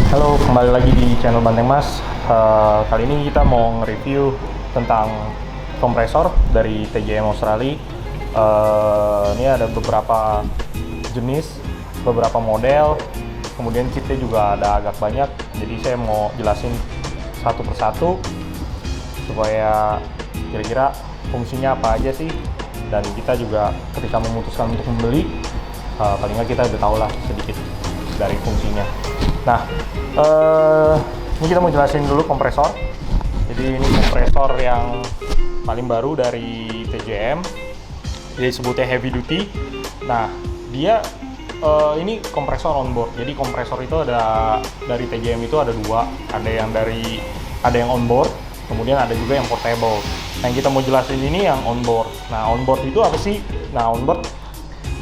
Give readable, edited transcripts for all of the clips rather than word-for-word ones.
Halo, kembali lagi di channel Banteng Mas. Kali ini kita mau nge-review tentang kompresor dari TJM Australia. Ini ada beberapa jenis, beberapa model, kemudian kitnya juga ada agak banyak. Jadi saya mau jelasin satu persatu supaya kira-kira fungsinya apa aja sih. Dan kita juga ketika memutuskan untuk membeli, paling nggak kita udah tahu lah sedikit dari fungsinya. Nah, ini kita mau jelasin dulu kompresor. Jadi ini kompresor yang paling baru dari TJM. Jadi sebutnya heavy duty. Nah, dia ini kompresor onboard. Jadi kompresor itu ada dari TJM itu ada dua. Ada yang onboard, kemudian ada juga yang portable. Nah, yang kita mau jelasin ini yang onboard. Nah, onboard itu apa sih? Nah, onboard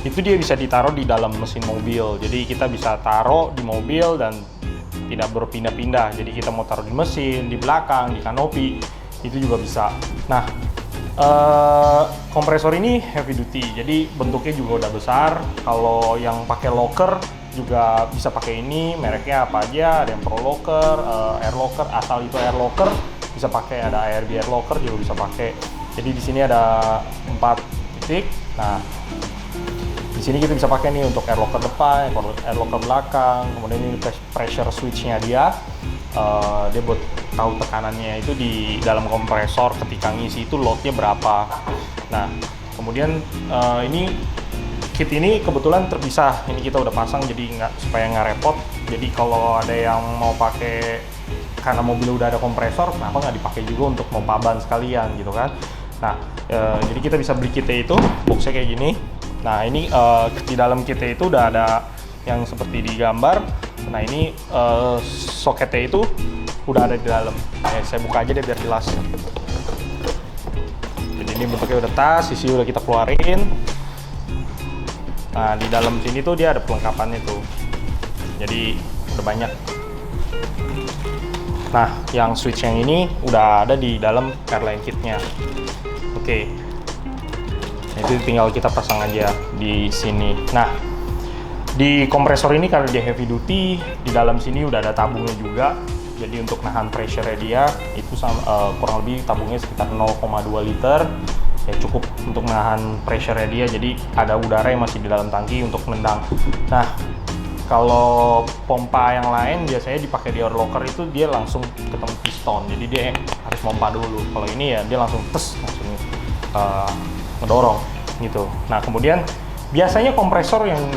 itu dia bisa ditaruh di dalam mesin mobil. Jadi kita bisa taruh di mobil dan tidak berpindah-pindah. Jadi kita mau taruh di mesin, di belakang, di kanopi, itu juga bisa. Nah, kompresor ini heavy duty. Jadi bentuknya juga udah besar. Kalau yang pakai locker juga bisa pakai ini. Mereknya apa aja? Ada yang Pro Locker, Air Locker, asal itu Air Locker bisa pakai. Ada ARB Air Locker juga bisa pakai. Jadi di sini ada 4 titik. Nah, di sini kita bisa pakai nih untuk air locker depan, air locker belakang, kemudian ini pressure switch-nya dia. Dia buat tahu tekanannya itu di dalam kompresor ketika ngisi itu load-nya berapa. Nah, kemudian ini kit ini kebetulan terpisah. Ini kita udah pasang jadi supaya nggak repot. Jadi kalau ada yang mau pakai karena mobil udah ada kompresor, kenapa nggak dipakai juga untuk pompa ban sekalian gitu kan? Nah, jadi kita bisa beli kitnya itu, boxnya kayak gini. Nah, ini di dalam kitnya itu udah ada yang seperti di gambar. Nah, ini soketnya itu udah ada di dalam. Ya, saya buka aja deh biar jelas. Jadi ini bentuknya udah tas, isi udah kita keluarin. Nah, di dalam sini tuh dia ada pelengkapannya tuh. Jadi udah banyak. Nah, yang switch yang ini udah ada di dalam airline kitnya. Oke. Itu tinggal kita pasang aja di sini. Nah, di kompresor ini karena dia heavy duty, di dalam sini udah ada tabungnya juga. Jadi untuk nahan pressure-nya dia itu kurang lebih tabungnya sekitar 0,2 liter. Ya cukup untuk nahan pressure-nya dia. Jadi ada udara yang masih di dalam tangki untuk nendang. Nah, kalau pompa yang lain biasanya dipakai di air locker itu dia langsung ketemu piston. Jadi dia harus pompa dulu. Kalau ini ya dia langsung langsung ngedorong gitu. Nah, kemudian biasanya kompresor yang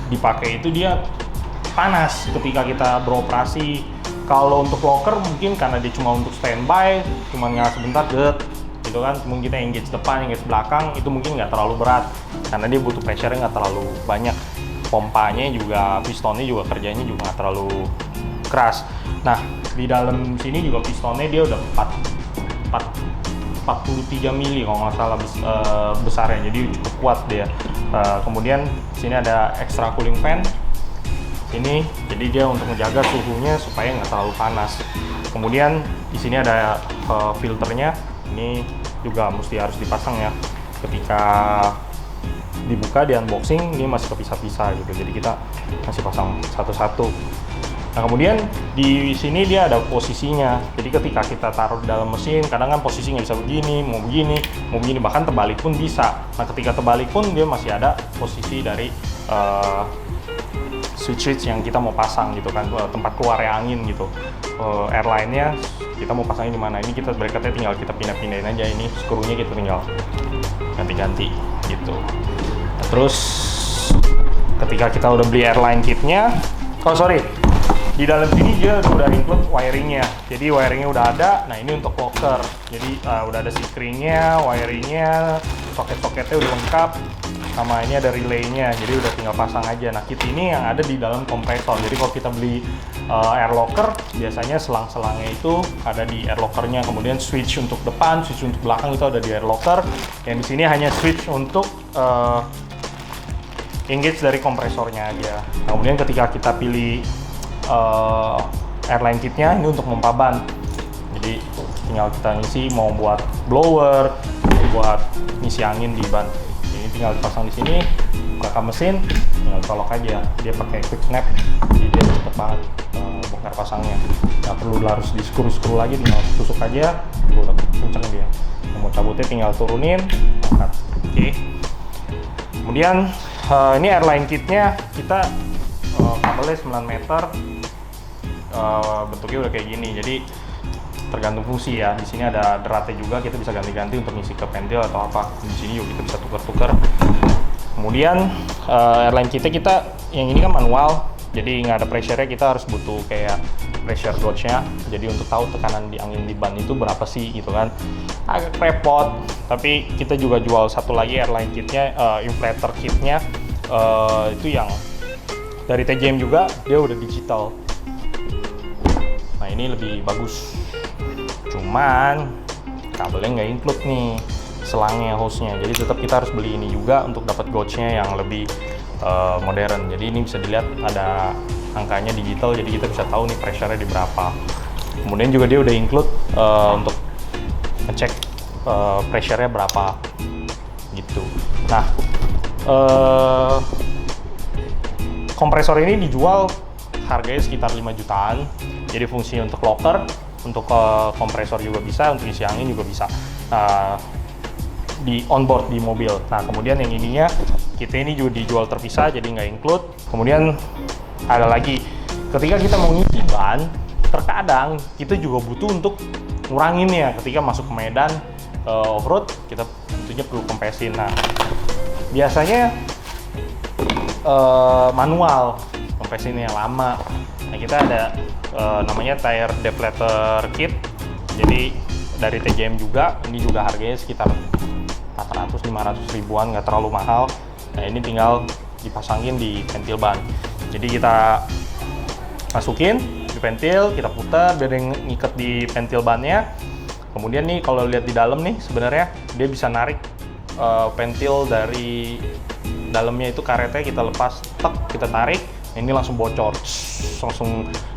dipakai itu dia panas ketika kita beroperasi. Kalau untuk locker mungkin karena dia cuma untuk standby, cuma nyala sebentar gitu kan. Mungkin kita engage depan, engage belakang itu mungkin nggak terlalu berat karena dia butuh pressure-nya nggak terlalu banyak. Pompanya juga, pistonnya juga kerjanya juga nggak terlalu keras. Nah, di dalam sini juga pistonnya dia udah 43 mili kalau nggak salah besarnya, jadi cukup kuat dia. Kemudian sini ada extra cooling fan ini, jadi dia untuk menjaga suhunya supaya nggak terlalu panas. Kemudian di sini ada filternya, ini juga harus dipasang ya. Ketika dibuka di unboxing ini masih kepisah-pisah gitu, jadi kita masih pasang satu-satu. Nah, kemudian di sini dia ada posisinya. Jadi ketika kita taruh di dalam mesin, kadang kan posisinya bisa begini, mau begini, bahkan terbalik pun bisa. Nah, ketika terbalik pun dia masih ada posisi dari switch yang kita mau pasang gitu kan, tempat keluarnya angin gitu. Airline-nya kita mau pasangnya di mana? Ini kita bracketnya tinggal kita pindah-pindahin aja, ini skrunya kita tinggal ganti-ganti gitu. Nah, terus ketika kita udah beli airline kitnya, di dalam sini dia udah include wiringnya. Jadi wiringnya udah ada. Nah, ini untuk locker. Jadi udah ada sikringnya, wiringnya, soket-soketnya udah lengkap. Sama ini ada relaynya. Jadi udah tinggal pasang aja. Nah, kit ini yang ada di dalam kompresor. Jadi kalau kita beli air locker, biasanya selang-selangnya itu ada di air lockernya. Kemudian switch untuk depan, switch untuk belakang itu ada di air locker. Yang di sini hanya switch untuk engage dari kompresornya aja. Nah, kemudian ketika kita pilih airline kitnya, ini untuk pompa ban. Jadi tinggal kita ngisi mau buat blower, mau buat ngisi angin di ban. Ini tinggal dipasang di sini, buka mesin, tinggal colok aja. Dia pakai quick snap, jadi dia cepet cepet banget bongkar pasangnya, nggak perlu harus di skru lagi, tinggal tusuk aja, udah kenceng dia. Mau cabutnya tinggal turunin, angkat. Oke. Kemudian ini airline kitnya kita kabelnya 9 meter, bentuknya udah kayak gini, jadi tergantung fungsi ya. Di sini ada deratnya juga, kita bisa ganti-ganti untuk ngisi ke pentil atau apa. Di sini juga kita bisa tuker-tuker. Kemudian airline kita yang ini kan manual, jadi nggak ada pressure-nya, kita harus butuh kayak pressure gauge-nya. Jadi untuk tahu tekanan di angin di ban itu berapa sih gitu kan. Agak repot, tapi kita juga jual satu lagi airline kitnya, inflator kitnya, itu yang dari TJM juga, dia udah digital. Nah ini lebih bagus, cuman kabelnya nggak include nih, selangnya, hose-nya, jadi tetap kita harus beli ini juga untuk dapat gauge-nya yang lebih modern. Jadi ini bisa dilihat ada angkanya digital, jadi kita bisa tahu nih pressure-nya di berapa. Kemudian juga dia udah include untuk ngecek pressure-nya berapa gitu. Nah kompresor ini dijual harganya sekitar 5 jutaan. Jadi fungsinya untuk locker, untuk kompresor juga bisa, untuk isi angin juga bisa di onboard di mobil. Nah kemudian yang ininya kita ini juga dijual terpisah, jadi nggak include. Kemudian ada lagi, ketika kita mau ngisi ban, terkadang kita juga butuh untuk ngurangin ya. Ketika masuk ke medan off-road, kita tentunya perlu kompresin. Nah biasanya manual kompresinnya yang lama. Nah kita ada namanya tire deflator kit, jadi dari TJM juga. Ini juga harganya sekitar 400-500 ribuan, nggak terlalu mahal. Nah ini tinggal dipasangin di pentil ban, jadi kita masukin di pentil, kita putar biar ngikat di pentil bannya. Kemudian nih kalau lihat di dalam nih, sebenarnya dia bisa narik pentil dari dalamnya, itu karetnya kita lepas, tek, kita tarik, ini langsung bocor,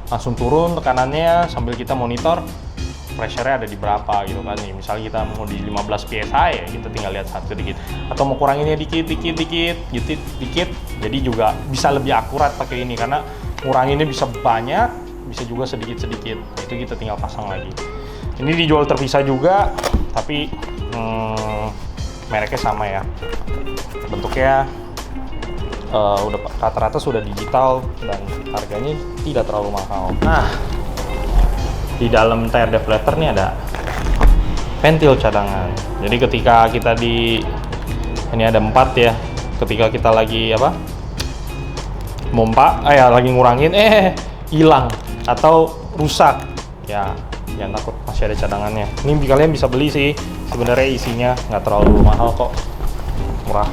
langsung turun tekanannya sambil kita monitor pressure-nya ada di berapa gitu kan. Nih misalnya kita mau di 15 PSI ya, kita tinggal lihat satu dikit, atau mau kuranginnya dikit, jadi juga bisa lebih akurat pakai ini, karena nguranginnya bisa banyak, bisa juga sedikit-sedikit. Itu kita tinggal pasang lagi. Ini dijual terpisah juga, tapi mereknya sama ya, bentuknya udah rata-rata sudah digital dan harganya tidak terlalu mahal. Nah di dalam tire deflator nih ada pentil cadangan, jadi ketika kita ini ada 4 ya, ketika kita lagi mompa lagi ngurangin hilang atau rusak ya, jangan takut, masih ada cadangannya. Ini kalian bisa beli sih, sebenarnya isinya nggak terlalu mahal kok, murah.